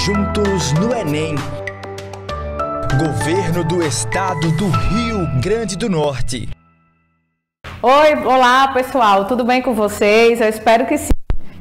Juntos no Enem. Governo do Estado do Rio Grande do Norte. Olá pessoal, tudo bem com vocês? Eu espero que sim.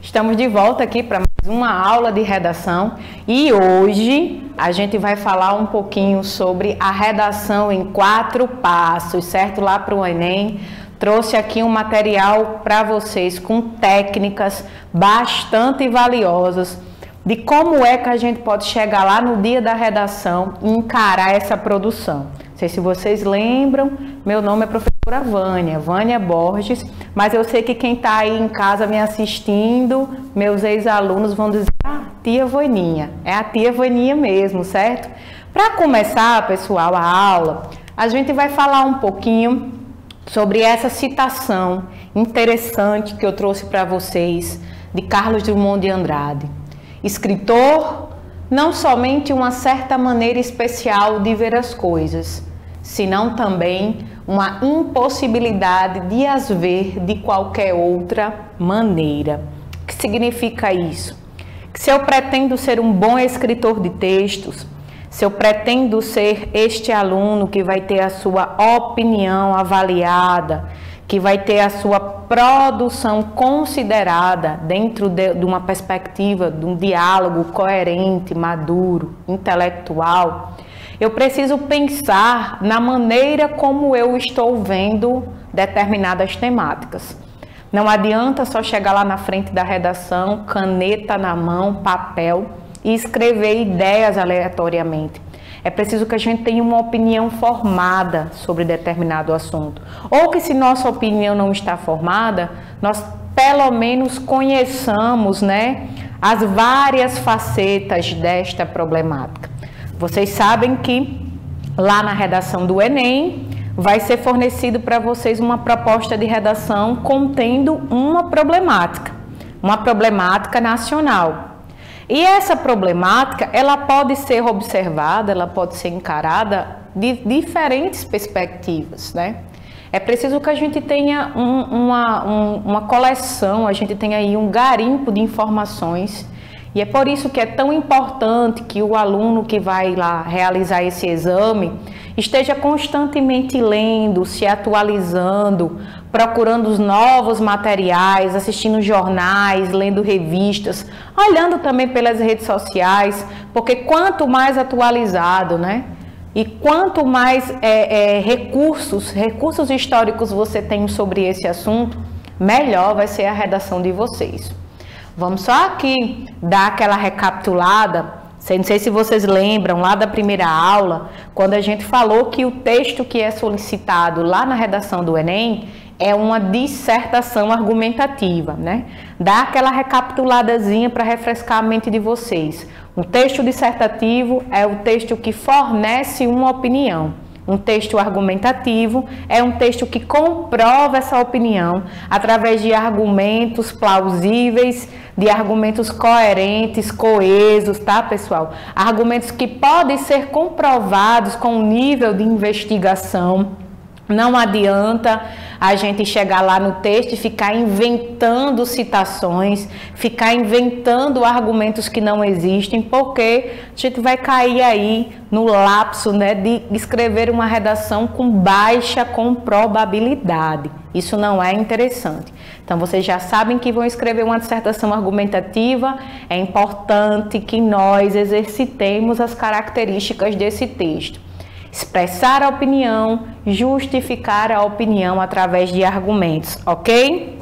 Estamos de volta aqui para mais uma aula de redação e hoje a gente vai falar um pouquinho sobre a redação em 4 passos, certo? Lá para o Enem. Trouxe aqui um material para vocês com técnicas bastante valiosas de como é que a gente pode chegar lá no dia da redação e encarar essa produção. Não sei se vocês lembram, meu nome é professora Vânia Borges, mas eu sei que quem está aí em casa me assistindo, meus ex-alunos vão dizer, tia Vaninha, é a tia Vaninha mesmo, certo? Para começar, pessoal, a aula, a gente vai falar um pouquinho sobre essa citação interessante que eu trouxe para vocês de Carlos Drummond de Andrade. Escritor, não somente uma certa maneira especial de ver as coisas, senão também uma impossibilidade de as ver de qualquer outra maneira. O que significa isso? Que se eu pretendo ser um bom escritor de textos, se eu pretendo ser este aluno que vai ter a sua opinião avaliada, que vai ter a sua produção considerada dentro de uma perspectiva, de um diálogo coerente, maduro, intelectual, eu preciso pensar na maneira como eu estou vendo determinadas temáticas. Não adianta só chegar lá na frente da redação, caneta na mão, papel, e escrever ideias aleatoriamente. É preciso que a gente tenha uma opinião formada sobre determinado assunto. Ou que, se nossa opinião não está formada, nós pelo menos conheçamos, as várias facetas desta problemática. Vocês sabem que lá na redação do Enem vai ser fornecido para vocês uma proposta de redação contendo uma problemática nacional. E essa problemática, ela pode ser observada, ela pode ser encarada de diferentes perspectivas, É preciso que a gente tenha uma coleção, a gente tenha aí um garimpo de informações. E é por isso que é tão importante que o aluno que vai lá realizar esse exame esteja constantemente lendo, se atualizando, procurando os novos materiais, assistindo jornais, lendo revistas, olhando também pelas redes sociais, porque quanto mais atualizado, e quanto mais recursos históricos você tem sobre esse assunto, melhor vai ser a redação de vocês. Vamos só aqui dar aquela recapitulada. Não sei se vocês lembram lá da primeira aula, quando a gente falou que o texto que é solicitado lá na redação do Enem é uma dissertação argumentativa, Dá aquela recapituladazinha para refrescar a mente de vocês. Um texto dissertativo é o texto que fornece uma opinião. Um texto argumentativo é um texto que comprova essa opinião através de argumentos plausíveis, de argumentos coerentes, coesos, tá, pessoal? Argumentos que podem ser comprovados com um nível de investigação. Não adianta a gente chegar lá no texto e ficar inventando citações, ficar inventando argumentos que não existem, porque a gente vai cair aí no lapso, de escrever uma redação com baixa comprobabilidade. Isso não é interessante. Então, vocês já sabem que vão escrever uma dissertação argumentativa, é importante que nós exercitemos as características desse texto. Expressar a opinião, justificar a opinião através de argumentos, ok?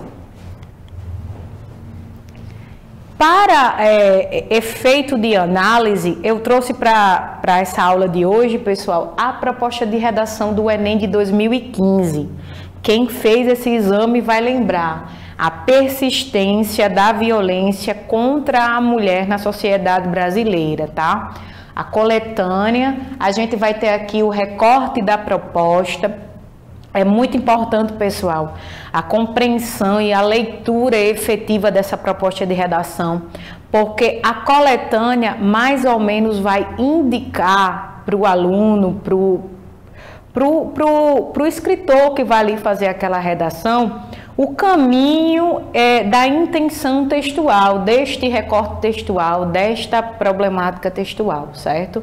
Para efeito de análise, eu trouxe para essa aula de hoje, pessoal, a proposta de redação do Enem de 2015. Quem fez esse exame vai lembrar a persistência da violência contra a mulher na sociedade brasileira, tá? A coletânea, a gente vai ter aqui o recorte da proposta. É muito importante, pessoal, a compreensão e a leitura efetiva dessa proposta de redação, porque a coletânea mais ou menos vai indicar para o aluno, para o escritor que vai ali fazer aquela redação, o caminho da intenção textual, deste recorte textual, desta problemática textual, certo?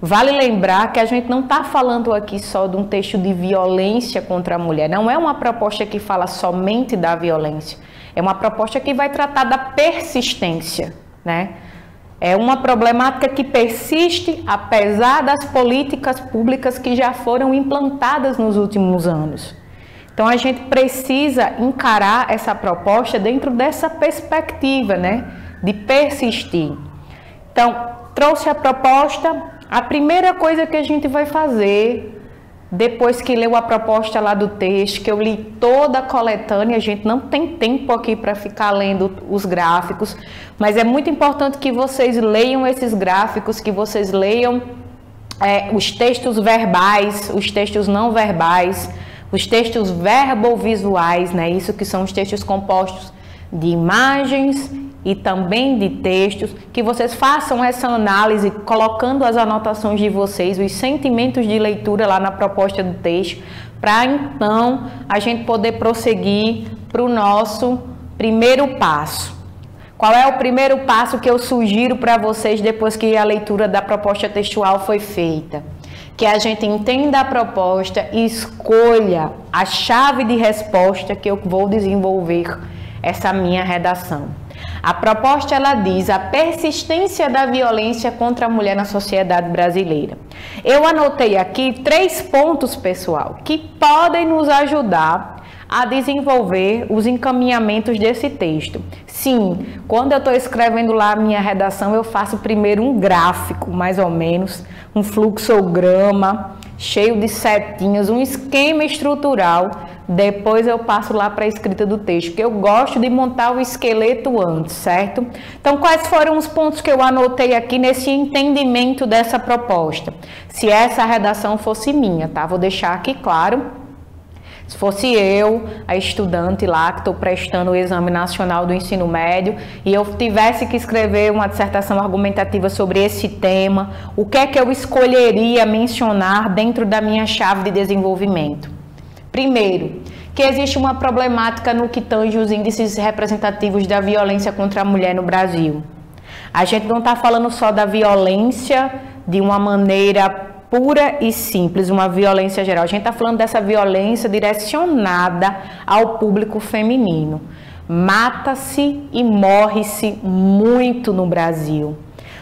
Vale lembrar que a gente não está falando aqui só de um texto de violência contra a mulher, não é uma proposta que fala somente da violência, é uma proposta que vai tratar da persistência, né? É uma problemática que persiste apesar das políticas públicas que já foram implantadas nos últimos anos. Então, a gente precisa encarar essa proposta dentro dessa perspectiva, né, de persistir. Então, trouxe a proposta, a primeira coisa que a gente vai fazer, depois que leu a proposta lá do texto, que eu li toda a coletânea, a gente não tem tempo aqui para ficar lendo os gráficos, mas é muito importante que vocês leiam esses gráficos, que vocês leiam os textos verbais, os textos não verbais, os textos verbovisuais, né? Isso que são os textos compostos de imagens e também de textos, que vocês façam essa análise colocando as anotações de vocês, os sentimentos de leitura lá na proposta do texto, para então a gente poder prosseguir para o nosso primeiro passo. Qual é o primeiro passo que eu sugiro para vocês depois que a leitura da proposta textual foi feita? Que a gente entenda a proposta e escolha a chave de resposta que eu vou desenvolver essa minha redação. A proposta, ela diz a persistência da violência contra a mulher na sociedade brasileira. Eu anotei aqui 3 pontos, pessoal, que podem nos ajudar a desenvolver os encaminhamentos desse texto. Sim, quando eu estou escrevendo lá a minha redação, eu faço primeiro um gráfico, mais ou menos, um fluxograma cheio de setinhas, um esquema estrutural. Depois eu passo lá para a escrita do texto, que eu gosto de montar o esqueleto antes, certo? Então, quais foram os pontos que eu anotei aqui nesse entendimento dessa proposta? Se essa redação fosse minha, tá? Vou deixar aqui claro. Se fosse eu, a estudante lá, que estou prestando o Exame Nacional do Ensino Médio, e eu tivesse que escrever uma dissertação argumentativa sobre esse tema, o que é que eu escolheria mencionar dentro da minha chave de desenvolvimento? Primeiro, que existe uma problemática no que tange os índices representativos da violência contra a mulher no Brasil. A gente não está falando só da violência de uma maneira pura e simples, uma violência geral. A gente está falando dessa violência direcionada ao público feminino. Mata-se e morre-se muito no Brasil.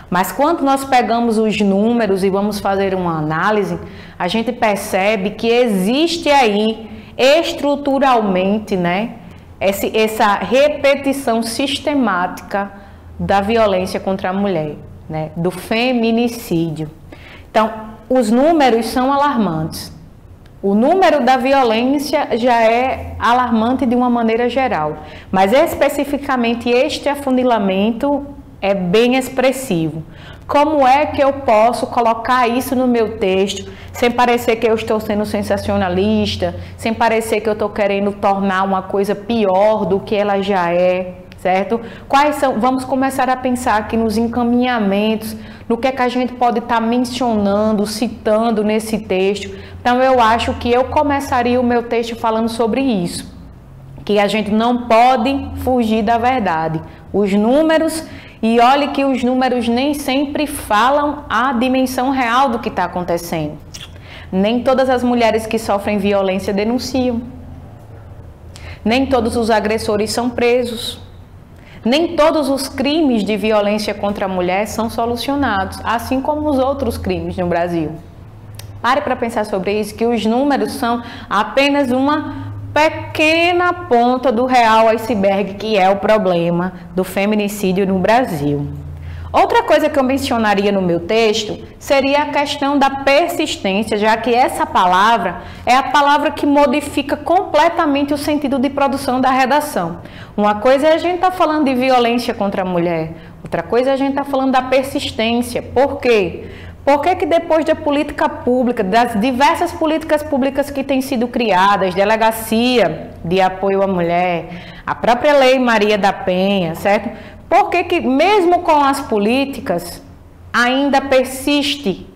Mas quando nós pegamos os números e vamos fazer uma análise, a gente percebe que existe aí estruturalmente, né, essa repetição sistemática da violência contra a mulher, né, do feminicídio. Então, os números são alarmantes. O número da violência já é alarmante de uma maneira geral, mas especificamente este afunilamento é bem expressivo. Como é que eu posso colocar isso no meu texto sem parecer que eu estou sendo sensacionalista, sem parecer que eu estou querendo tornar uma coisa pior do que ela já é, certo? Quais são? Vamos começar a pensar aqui nos encaminhamentos, no que é que a gente pode estar mencionando, citando nesse texto. Então, eu acho que eu começaria o meu texto falando sobre isso, que a gente não pode fugir da verdade. Os números, e olhe que os números nem sempre falam a dimensão real do que está acontecendo. Nem todas as mulheres que sofrem violência denunciam. Nem todos os agressores são presos. Nem todos os crimes de violência contra a mulher são solucionados, assim como os outros crimes no Brasil. Pare para pensar sobre isso, que os números são apenas uma pequena ponta do real iceberg, que é o problema do feminicídio no Brasil. Outra coisa que eu mencionaria no meu texto seria a questão da persistência, já que essa palavra é a palavra que modifica completamente o sentido de produção da redação. Uma coisa é a gente estar falando de violência contra a mulher, outra coisa é a gente estar falando da persistência. Por quê? Por que depois da política pública, das diversas políticas públicas que têm sido criadas, delegacia de apoio à mulher, a própria Lei Maria da Penha, certo? Por que mesmo com as políticas ainda persiste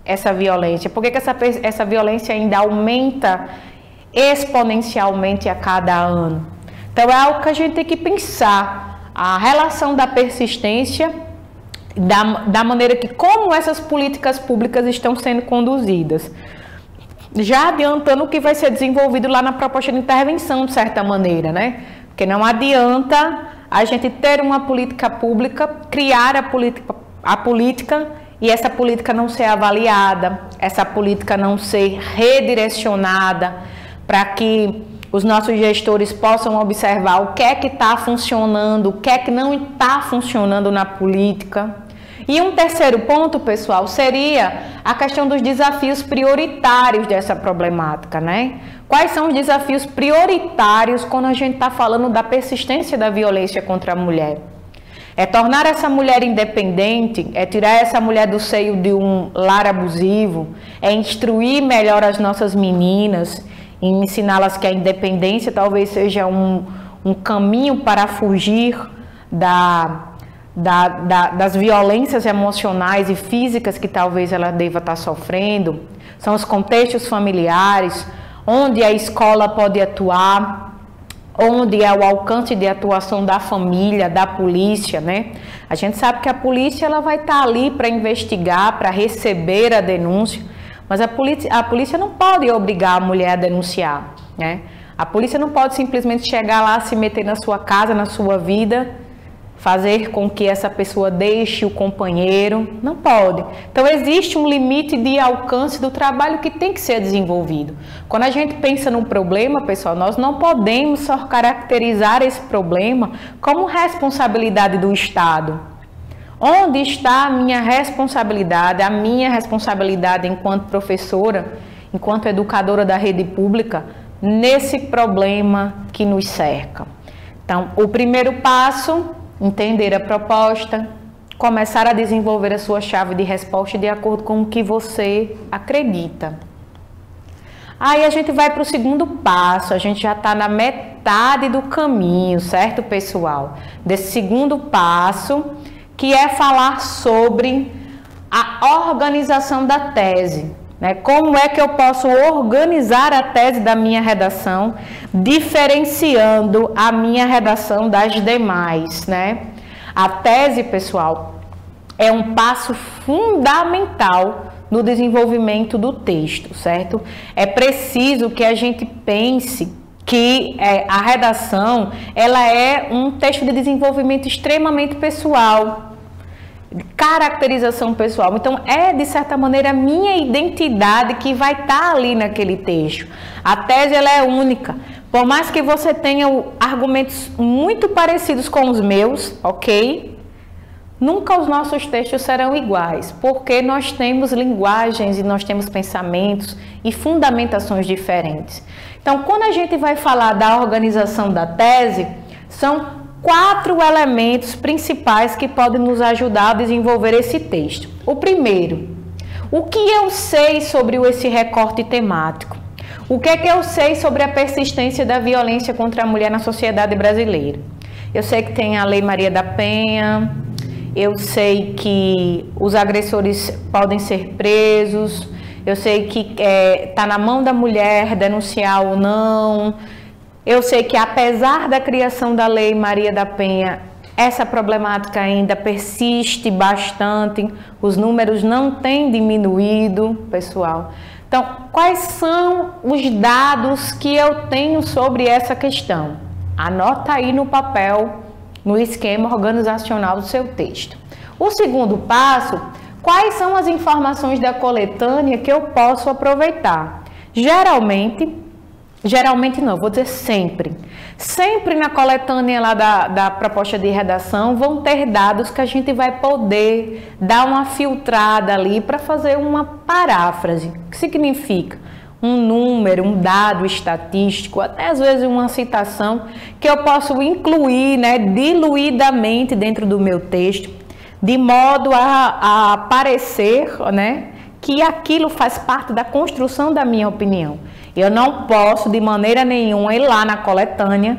essa violência? Por que essa violência ainda aumenta exponencialmente a cada ano? Então é algo que a gente tem que pensar, a relação da persistência, da maneira que como essas políticas públicas estão sendo conduzidas. Já adiantando o que vai ser desenvolvido lá na proposta de intervenção, de certa maneira, né? Porque não adianta a gente ter uma política pública, criar a política e essa política não ser avaliada, essa política não ser redirecionada para que os nossos gestores possam observar o que é que está funcionando, o que é que não está funcionando na política. E um terceiro ponto, pessoal, seria a questão dos desafios prioritários dessa problemática, né? Quais são os desafios prioritários quando a gente está falando da persistência da violência contra a mulher? É tornar essa mulher independente, é tirar essa mulher do seio de um lar abusivo, é instruir melhor as nossas meninas, ensiná-las que a independência talvez seja um caminho para fugir das violências emocionais e físicas que talvez ela deva estar sofrendo. São os contextos familiares, onde a escola pode atuar, onde é o alcance de atuação da família, da polícia, né? A gente sabe que a polícia ela vai estar ali para investigar, para receber a denúncia, mas a polícia não pode obrigar a mulher a denunciar, né? A polícia não pode simplesmente chegar lá, se meter na sua casa, na sua vida, fazer com que essa pessoa deixe o companheiro, não pode. Então existe um limite de alcance do trabalho que tem que ser desenvolvido. Quando a gente pensa num problema, pessoal, nós não podemos só caracterizar esse problema como responsabilidade do Estado. Onde está a minha responsabilidade enquanto professora, enquanto educadora da rede pública, nesse problema que nos cerca? Então, o primeiro passo, entender a proposta, começar a desenvolver a sua chave de resposta de acordo com o que você acredita. Aí a gente vai para o segundo passo, a gente já está na metade do caminho, certo, pessoal? Desse segundo passo, que é falar sobre a organização da tese. Como é que eu posso organizar a tese da minha redação, diferenciando a minha redação das demais, né? A tese, pessoal, é um passo fundamental no desenvolvimento do texto, certo? É preciso que a gente pense que a redação, ela é um texto de desenvolvimento extremamente pessoal, caracterização pessoal. Então é de certa maneira a minha identidade que vai estar ali naquele texto. A tese ela é única, por mais que você tenha argumentos muito parecidos com os meus, ok? Nunca os nossos textos serão iguais, porque nós temos linguagens e nós temos pensamentos e fundamentações diferentes. Então quando a gente vai falar da organização da tese, são 4 elementos principais que podem nos ajudar a desenvolver esse texto. O primeiro, o que eu sei sobre esse recorte temático? O que é que eu sei sobre a persistência da violência contra a mulher na sociedade brasileira? Eu sei que tem a Lei Maria da Penha, eu sei que os agressores podem ser presos, eu sei que está na mão da mulher denunciar ou não. Eu sei que apesar da criação da Lei Maria da Penha, essa problemática ainda persiste bastante, os números não têm diminuído, pessoal. Então, quais são os dados que eu tenho sobre essa questão? Anota aí no papel, no esquema organizacional do seu texto. O segundo passo, quais são as informações da coletânea que eu posso aproveitar? Geralmente não, vou dizer sempre. Sempre na coletânea lá da proposta de redação vão ter dados que a gente vai poder dar uma filtrada ali para fazer uma paráfrase. O que significa? Um número, um dado estatístico, até às vezes uma citação que eu posso incluir, né, diluidamente dentro do meu texto, de modo a parecer, né, que aquilo faz parte da construção da minha opinião. Eu não posso, de maneira nenhuma, ir lá na coletânea,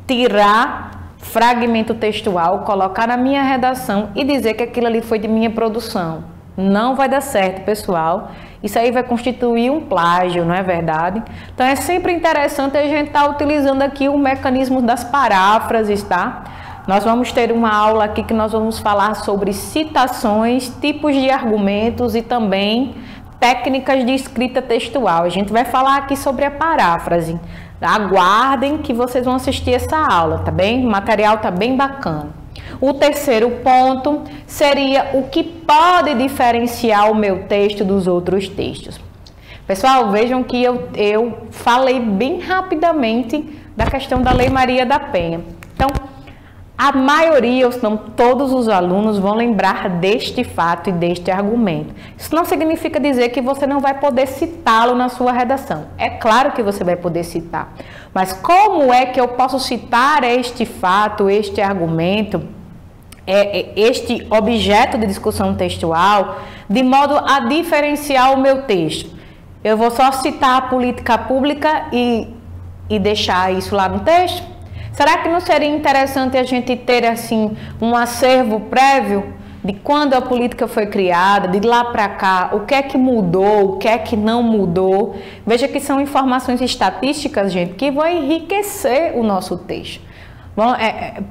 tirar fragmento textual, colocar na minha redação e dizer que aquilo ali foi de minha produção. Não vai dar certo, pessoal. Isso aí vai constituir um plágio, não é verdade? Então é sempre interessante a gente estar utilizando aqui o mecanismo das paráfrases, tá? Nós vamos ter uma aula aqui que nós vamos falar sobre citações, tipos de argumentos e também técnicas de escrita textual. A gente vai falar aqui sobre a paráfrase. Aguardem que vocês vão assistir essa aula, tá bem? O material tá bem bacana. O terceiro ponto seria o que pode diferenciar o meu texto dos outros textos. Pessoal, vejam que eu falei bem rapidamente da questão da Lei Maria da Penha. Então, a maioria, ou se não todos os alunos vão lembrar deste fato e deste argumento. Isso não significa dizer que você não vai poder citá-lo na sua redação. É claro que você vai poder citar. Mas como é que eu posso citar este fato, este argumento, este objeto de discussão textual, de modo a diferenciar o meu texto? Eu vou só citar a política pública e deixar isso lá no texto? Será que não seria interessante a gente ter assim um acervo prévio de quando a política foi criada, de lá para cá, o que é que mudou, o que é que não mudou? Veja que são informações estatísticas, gente, que vão enriquecer o nosso texto.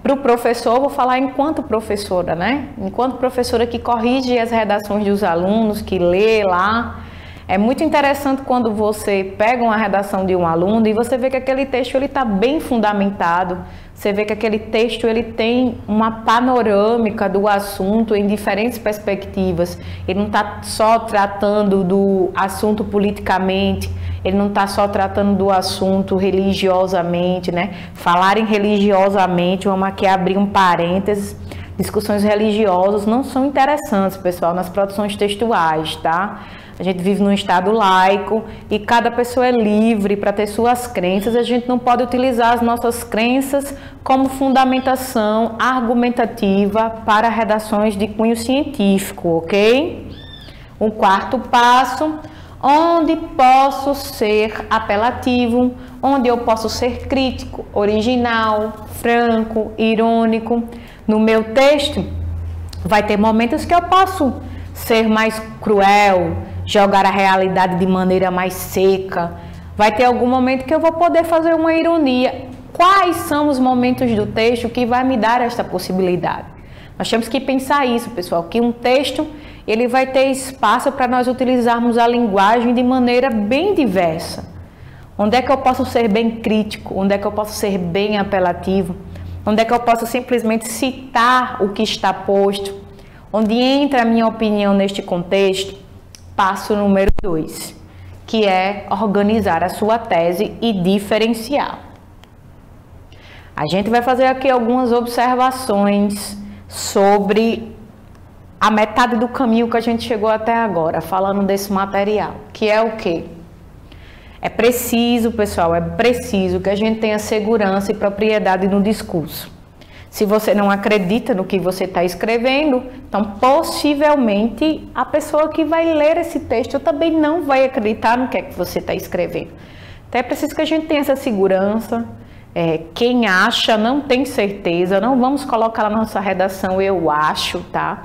Para o professor, vou falar enquanto professora, né? Enquanto professora que corrige as redações dos alunos, que lê lá. É muito interessante quando você pega uma redação de um aluno e você vê que aquele texto está bem fundamentado, você vê que aquele texto ele tem uma panorâmica do assunto em diferentes perspectivas. Ele não está só tratando do assunto politicamente, ele não está só tratando do assunto religiosamente, né? Falar em religiosamente, vamos aqui abrir um parênteses, discussões religiosas não são interessantes, pessoal, nas produções textuais, tá? A gente vive num estado laico e cada pessoa é livre para ter suas crenças. A gente não pode utilizar as nossas crenças como fundamentação argumentativa para redações de cunho científico, ok? O quarto passo, onde posso ser apelativo, onde eu posso ser crítico, original, franco, irônico. No meu texto, vai ter momentos que eu posso ser mais cruel, jogar a realidade de maneira mais seca. Vai ter algum momento que eu vou poder fazer uma ironia. Quais são os momentos do texto que vai me dar esta possibilidade? Nós temos que pensar isso, pessoal, que um texto ele vai ter espaço para nós utilizarmos a linguagem de maneira bem diversa. Onde é que eu posso ser bem crítico? Onde é que eu posso ser bem apelativo? Onde é que eu posso simplesmente citar o que está posto? Onde entra a minha opinião neste contexto? Passo número 2, que é organizar a sua tese e diferenciar. A gente vai fazer aqui algumas observações sobre a metade do caminho que a gente chegou até agora, falando desse material, que é o quê? É preciso, pessoal, é preciso que a gente tenha segurança e propriedade no discurso. Se você não acredita no que você está escrevendo, então possivelmente a pessoa que vai ler esse texto também não vai acreditar no que é que você está escrevendo. Então é preciso que a gente tenha essa segurança. Quem acha não tem certeza, não vamos colocar na nossa redação eu acho, tá?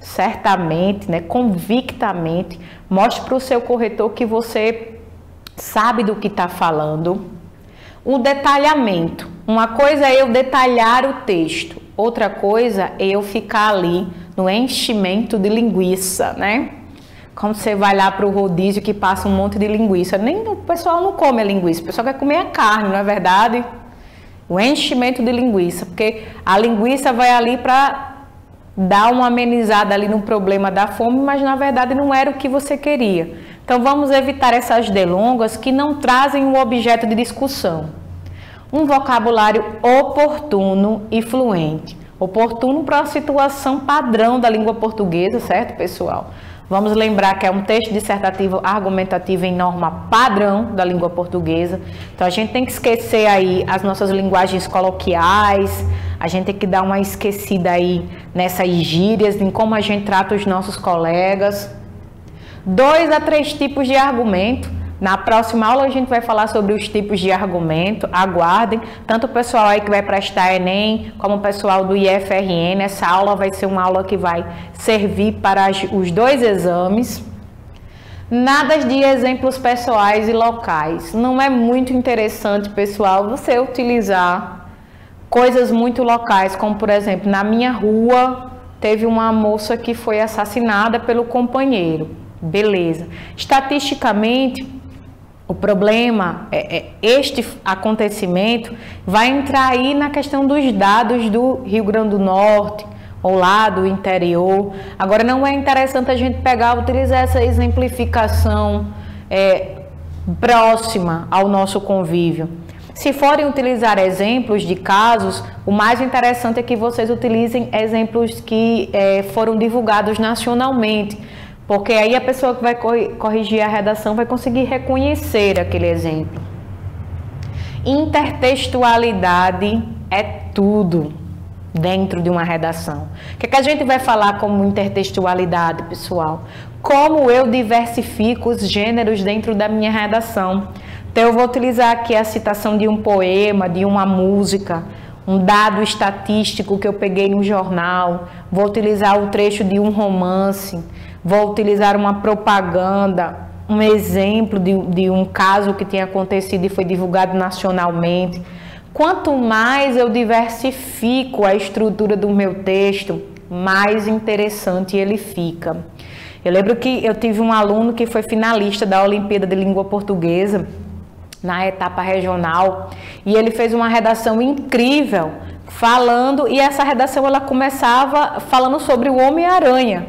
Certamente, né, convictamente, mostre para o seu corretor que você sabe do que está falando. O detalhamento. Uma coisa é eu detalhar o texto, outra coisa é eu ficar ali no enchimento de linguiça, né? Quando você vai lá para o rodízio que passa um monte de linguiça, nem o pessoal não come a linguiça, o pessoal quer comer a carne, não é verdade? O enchimento de linguiça, porque a linguiça vai ali para dar uma amenizada ali no problema da fome, mas na verdade não era o que você queria. Então vamos evitar essas delongas que não trazem o objeto de discussão. Um vocabulário oportuno e fluente. Oportuno para a situação padrão da língua portuguesa, certo, pessoal? Vamos lembrar que é um texto dissertativo argumentativo em norma padrão da língua portuguesa. Então a gente tem que esquecer aí as nossas linguagens coloquiais, a gente tem que dar uma esquecida aí nessas gírias, em como a gente trata os nossos colegas. 2 a 3 tipos de argumento. Na próxima aula a gente vai falar sobre os tipos de argumento. Aguardem, tanto o pessoal aí que vai prestar Enem, como o pessoal do IFRN. Essa aula vai ser uma aula que vai servir para os 2 exames. Nada de exemplos pessoais e locais. Não é muito interessante, pessoal, você utilizar coisas muito locais, como por exemplo, na minha rua teve uma moça que foi assassinada pelo companheiro. Beleza. Estatisticamente, o problema, este acontecimento vai entrar aí na questão dos dados do Rio Grande do Norte, ou lá do interior. Agora, não é interessante a gente utilizar essa exemplificação próxima ao nosso convívio. Se forem utilizar exemplos de casos, o mais interessante é que vocês utilizem exemplos que foram divulgados nacionalmente, porque aí a pessoa que vai corrigir a redação vai conseguir reconhecer aquele exemplo. Intertextualidade é tudo dentro de uma redação. O que a gente vai falar como intertextualidade, pessoal? Como eu diversifico os gêneros dentro da minha redação. Então, eu vou utilizar aqui a citação de um poema, de uma música, um dado estatístico que eu peguei no jornal, vou utilizar o trecho de um romance, vou utilizar uma propaganda, um exemplo de um caso que tinha acontecido e foi divulgado nacionalmente. Quanto mais eu diversifico a estrutura do meu texto, mais interessante ele fica. Eu lembro que eu tive um aluno que foi finalista da Olimpíada de Língua Portuguesa, na etapa regional, e ele fez uma redação incrível, falando, e essa redação ela começava falando sobre o Homem-Aranha,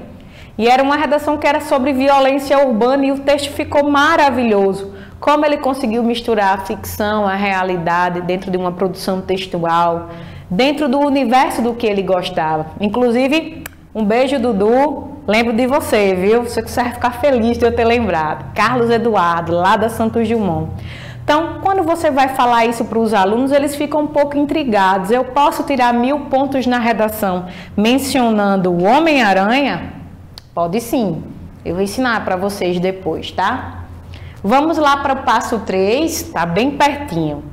e era uma redação que era sobre violência urbana, e o texto ficou maravilhoso. Como ele conseguiu misturar a ficção, a realidade dentro de uma produção textual, dentro do universo do que ele gostava. Inclusive, um beijo, Dudu, lembro de você, viu? Você vai ficar feliz de eu ter lembrado. Carlos Eduardo, lá da Santos Dumont. Então, quando você vai falar isso para os alunos, eles ficam um pouco intrigados. Eu posso tirar 1000 pontos na redação mencionando o Homem-Aranha? Pode sim. Eu vou ensinar para vocês depois, tá? Vamos lá para o passo 3, tá bem pertinho.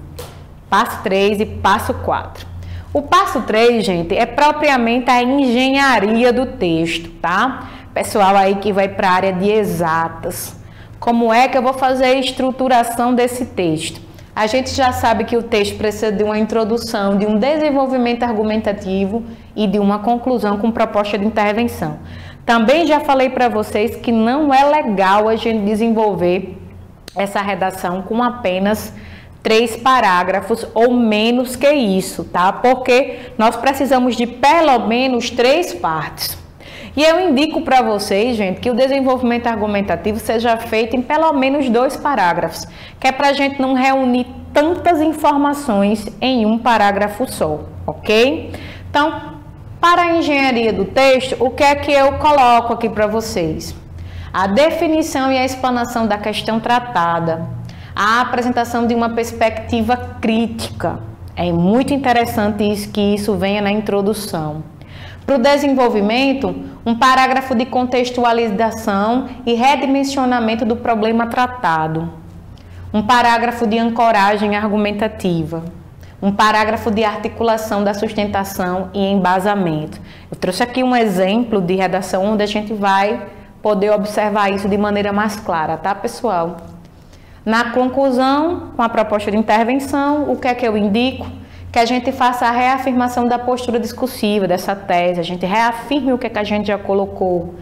Passo 3 e passo 4. O passo 3, gente, é propriamente a engenharia do texto, tá? Pessoal aí que vai para a área de exatas. Como é que eu vou fazer a estruturação desse texto? A gente já sabe que o texto precisa de uma introdução, de um desenvolvimento argumentativo e de uma conclusão com proposta de intervenção. Também já falei para vocês que não é legal a gente desenvolver essa redação com apenas 3 parágrafos ou menos que isso, tá? Porque nós precisamos de pelo menos 3 partes. E eu indico para vocês, gente, que o desenvolvimento argumentativo seja feito em pelo menos 2 parágrafos, que é para a gente não reunir tantas informações em um parágrafo só, ok? Então, para a engenharia do texto, o que é que eu coloco aqui para vocês? A definição e a explanação da questão tratada, a apresentação de uma perspectiva crítica. É muito interessante que isso venha na introdução. Para o desenvolvimento, um parágrafo de contextualização e redimensionamento do problema tratado. Um parágrafo de ancoragem argumentativa. Um parágrafo de articulação da sustentação e embasamento. Eu trouxe aqui um exemplo de redação onde a gente vai poder observar isso de maneira mais clara, tá, pessoal? Na conclusão, com a proposta de intervenção, o que é que eu indico? Que a gente faça a reafirmação da postura discursiva dessa tese, a gente reafirme o que é que a gente já colocou,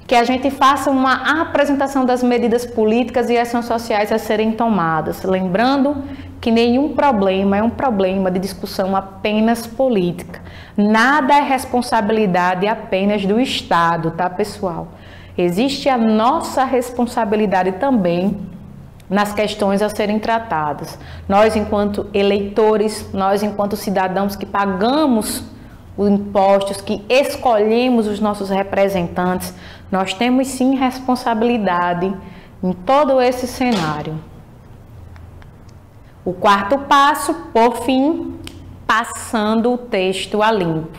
que a gente faça uma apresentação das medidas políticas e ações sociais a serem tomadas, lembrando que nenhum problema é um problema de discussão apenas política. Nada é responsabilidade apenas do Estado, tá, pessoal? Existe a nossa responsabilidade também nas questões a serem tratadas. Nós, enquanto eleitores, nós, enquanto cidadãos que pagamos os impostos, que escolhemos os nossos representantes, nós temos sim responsabilidade em todo esse cenário. O 4º passo, por fim, passando o texto a limpo.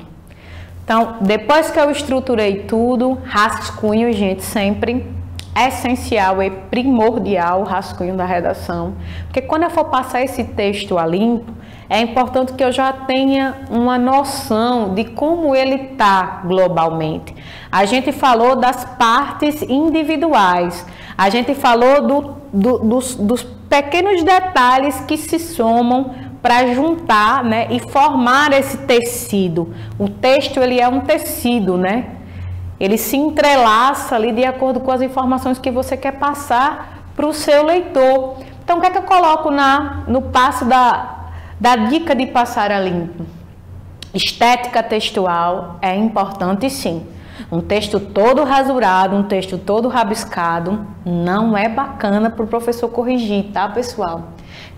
Então, depois que eu estruturei tudo, rascunho, gente, sempre essencial e primordial o rascunho da redação, porque quando eu for passar esse texto a limpo, é importante que eu já tenha uma noção de como ele está globalmente. A gente falou das partes individuais, a gente falou dos pequenos detalhes que se somam para juntar, né, e formar esse tecido. O texto, ele é um tecido, né? Ele se entrelaça ali de acordo com as informações que você quer passar para o seu leitor. Então, o que é que eu coloco no passo da dica de passar a limpo? Estética textual é importante, sim. Um texto todo rasurado, um texto todo rabiscado, não é bacana para o professor corrigir, tá, pessoal?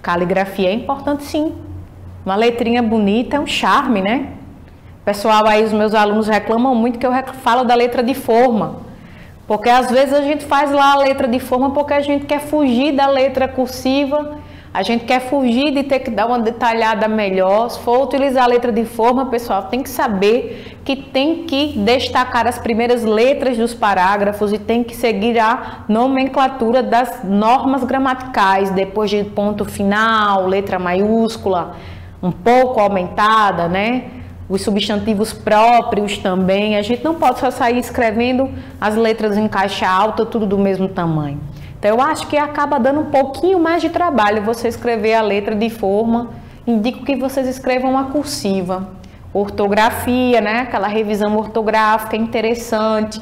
Caligrafia é importante, sim. Uma letrinha bonita é um charme, né? Pessoal, aí os meus alunos reclamam muito que eu falo da letra de forma, porque às vezes a gente faz lá a letra de forma porque a gente quer fugir da letra cursiva, a gente quer fugir de ter que dar uma detalhada melhor. Se for utilizar a letra de forma, pessoal, tem que saber que tem que destacar as primeiras letras dos parágrafos e tem que seguir a nomenclatura das normas gramaticais, depois de ponto final, letra maiúscula, um pouco aumentada, né? Os substantivos próprios também. A gente não pode só sair escrevendo as letras em caixa alta, tudo do mesmo tamanho. Então, eu acho que acaba dando um pouquinho mais de trabalho você escrever a letra de forma. Indico que vocês escrevam uma cursiva. Ortografia, né? Aquela revisão ortográfica interessante.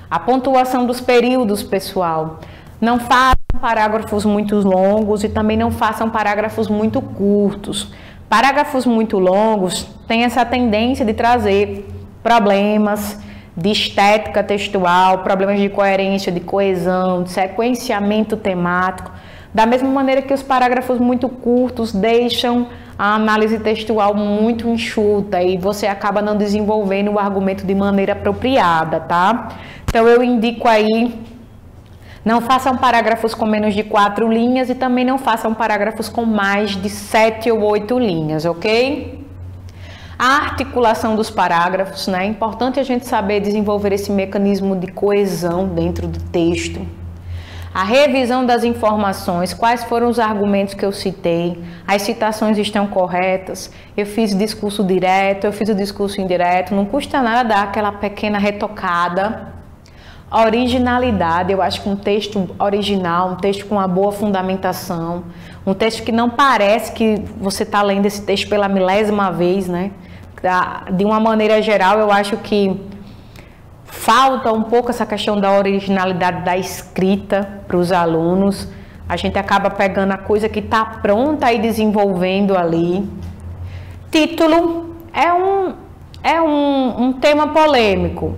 A pontuação dos períodos, pessoal. Não façam parágrafos muito longos e também não façam parágrafos muito curtos. Parágrafos muito longos têm essa tendência de trazer problemas de estética textual, problemas de coerência, de coesão, de sequenciamento temático, da mesma maneira que os parágrafos muito curtos deixam a análise textual muito enxuta e você acaba não desenvolvendo o argumento de maneira apropriada, tá? Então eu indico aí, não façam parágrafos com menos de 4 linhas e também não façam parágrafos com mais de 7 ou 8 linhas, ok? A articulação dos parágrafos, né? É importante a gente saber desenvolver esse mecanismo de coesão dentro do texto. A revisão das informações, quais foram os argumentos que eu citei, as citações estão corretas, eu fiz discurso direto, eu fiz o discurso indireto, não custa nada dar aquela pequena retocada. Originalidade, eu acho que um texto original, um texto com uma boa fundamentação, um texto que não parece que você está lendo esse texto pela milésima vez, né? De uma maneira geral, eu acho que falta um pouco essa questão da originalidade da escrita para os alunos. A gente acaba pegando a coisa que está pronta e desenvolvendo ali. Título é um tema polêmico.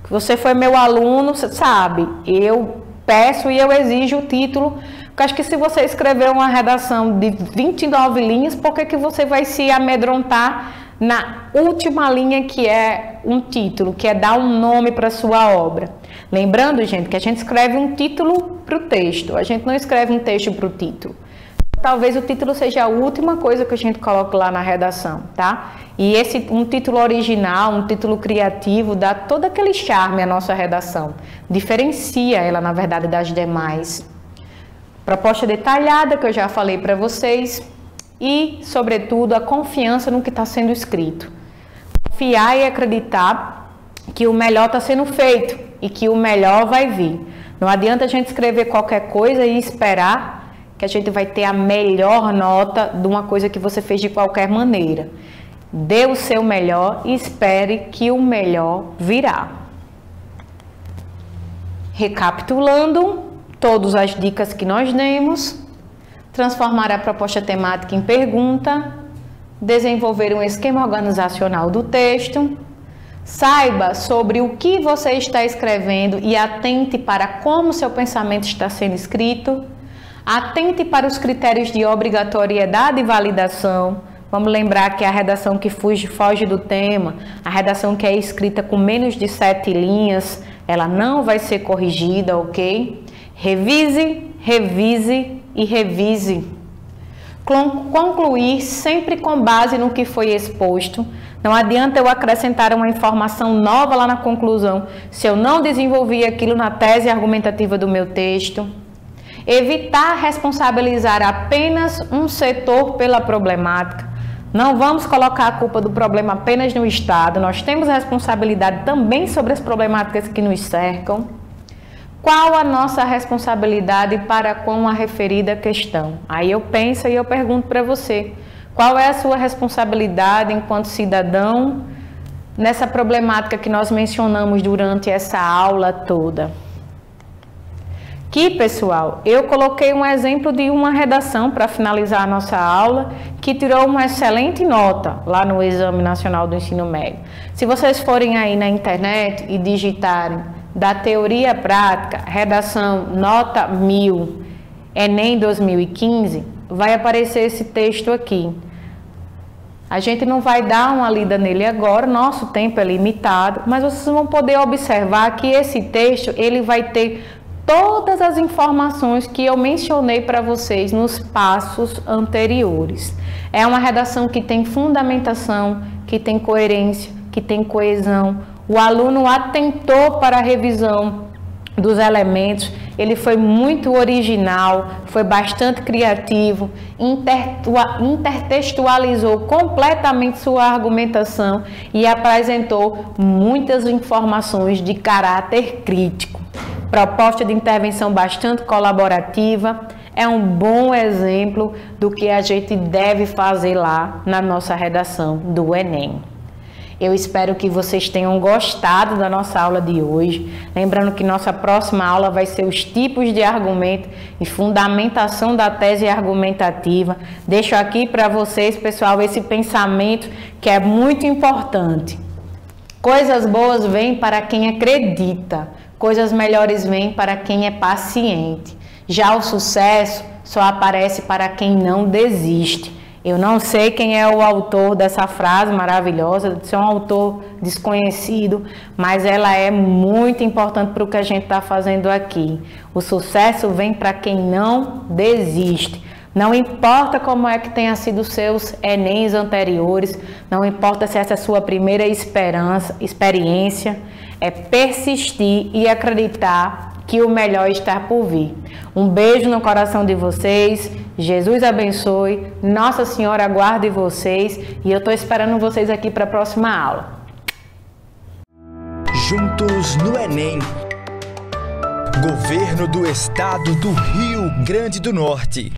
Você foi meu aluno, você sabe, eu peço e eu exijo o título, porque acho que se você escrever uma redação de 29 linhas, por que você vai se amedrontar na última linha, que é um título, que é dar um nome para a sua obra? Lembrando, gente, que a gente escreve um título para o texto, a gente não escreve um texto para o título. Talvez o título seja a última coisa que a gente coloca lá na redação, tá? E um título original, um título criativo, dá todo aquele charme à nossa redação. Diferencia ela, na verdade, das demais. Proposta detalhada, que eu já falei para vocês. E, sobretudo, a confiança no que está sendo escrito. Confiar e acreditar que o melhor está sendo feito e que o melhor vai vir. Não adianta a gente escrever qualquer coisa e esperar que a gente vai ter a melhor nota de uma coisa que você fez de qualquer maneira. Dê o seu melhor e espere que o melhor virá. Recapitulando todas as dicas que nós demos: transformar a proposta temática em pergunta, desenvolver um esquema organizacional do texto, saiba sobre o que você está escrevendo e atente para como seu pensamento está sendo escrito. Atente para os critérios de obrigatoriedade e validação. Vamos lembrar que a redação que foge do tema, a redação que é escrita com menos de 7 linhas, ela não vai ser corrigida, ok? Revise, revise e revise. Concluir sempre com base no que foi exposto. Não adianta eu acrescentar uma informação nova lá na conclusão, se eu não desenvolvi aquilo na tese argumentativa do meu texto. Evitar responsabilizar apenas um setor pela problemática. Não vamos colocar a culpa do problema apenas no Estado, nós temos responsabilidade também sobre as problemáticas que nos cercam. Qual a nossa responsabilidade para com a referida questão? Aí eu penso e eu pergunto para você, qual é a sua responsabilidade enquanto cidadão nessa problemática que nós mencionamos durante essa aula toda? Aqui, pessoal, eu coloquei um exemplo de uma redação para finalizar a nossa aula, que tirou uma excelente nota lá no Exame Nacional do Ensino Médio. Se vocês forem aí na internet e digitarem da teoria prática, redação nota 1000, Enem 2015, vai aparecer esse texto aqui. A gente não vai dar uma lida nele agora, nosso tempo é limitado, mas vocês vão poder observar que esse texto ele vai ter todas as informações que eu mencionei para vocês nos passos anteriores. É uma redação que tem fundamentação, que tem coerência, que tem coesão. O aluno atentou para a revisão dos elementos, ele foi muito original, foi bastante criativo, intertextualizou completamente sua argumentação e apresentou muitas informações de caráter crítico. Proposta de intervenção bastante colaborativa, é um bom exemplo do que a gente deve fazer lá na nossa redação do Enem. Eu espero que vocês tenham gostado da nossa aula de hoje. Lembrando que nossa próxima aula vai ser os tipos de argumento e fundamentação da tese argumentativa. Deixo aqui para vocês, pessoal, esse pensamento que é muito importante. Coisas boas vêm para quem acredita, coisas melhores vêm para quem é paciente. Já o sucesso só aparece para quem não desiste. Eu não sei quem é o autor dessa frase maravilhosa, de ser um autor desconhecido, mas ela é muito importante para o que a gente está fazendo aqui. O sucesso vem para quem não desiste. Não importa como é que tenha sido os seus Enems anteriores, não importa se essa é a sua primeira experiência, é persistir e acreditar que o melhor está por vir. Um beijo no coração de vocês, Jesus abençoe, Nossa Senhora guarde vocês e eu estou esperando vocês aqui para a próxima aula. Juntos no Enem. Governo do Estado do Rio Grande do Norte.